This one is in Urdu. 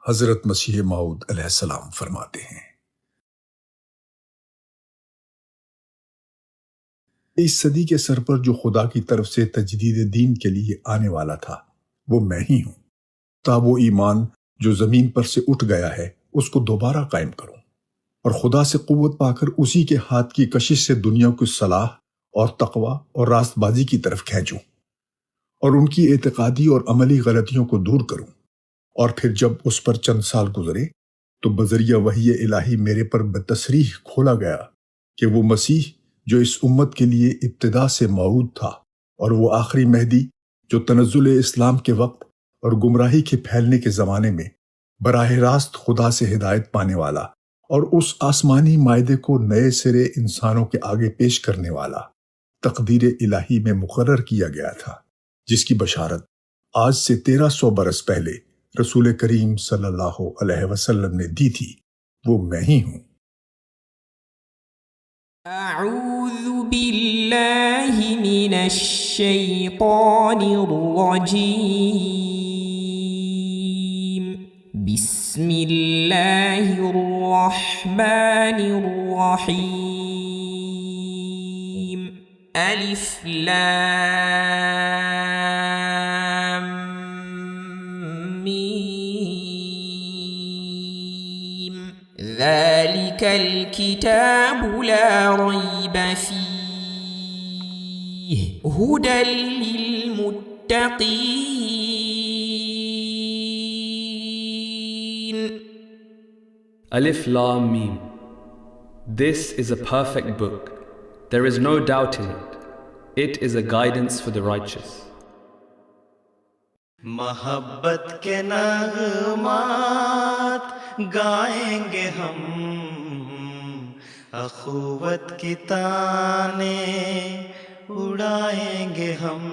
حضرت مسیح موعود علیہ السلام فرماتے ہیں، اس صدی کے سر پر جو خدا کی طرف سے تجدید دین کے لیے آنے والا تھا وہ میں ہی ہوں، تا وہ ایمان جو زمین پر سے اٹھ گیا ہے اس کو دوبارہ قائم کروں اور خدا سے قوت پا کر اسی کے ہاتھ کی کشش سے دنیا کو صلاح اور تقوی اور راست بازی کی طرف کھینچوں اور ان کی اعتقادی اور عملی غلطیوں کو دور کروں، اور پھر جب اس پر چند سال گزرے تو بذریعہ وحی الہی میرے پر بتصریح کھولا گیا کہ وہ مسیح جو اس امت کے لیے ابتدا سے موعود تھا اور وہ آخری مہدی جو تنزل اسلام کے وقت اور گمراہی کے پھیلنے کے زمانے میں براہ راست خدا سے ہدایت پانے والا اور اس آسمانی معاہدے کو نئے سرے انسانوں کے آگے پیش کرنے والا تقدیر الہی میں مقرر کیا گیا تھا، جس کی بشارت آج سے 1300 برس پہلے رسول کریم صلی اللہ علیہ وسلم نے دی تھی، وہ میں ہی ہوں۔ اعوذ باللہ من الشیطان الرجیم، بسم اللہ الرحمن الرحیم، الف لام میم، ذلك الكتاب لا ريب فيه هدى للمتقين. Alif Lam Mim. This is a perfect book. There is no doubt in it. It is a guidance for the righteous. محبت کے نغمات گائیں گے ہم، اخوت کی تانے اڑائیں گے ہم،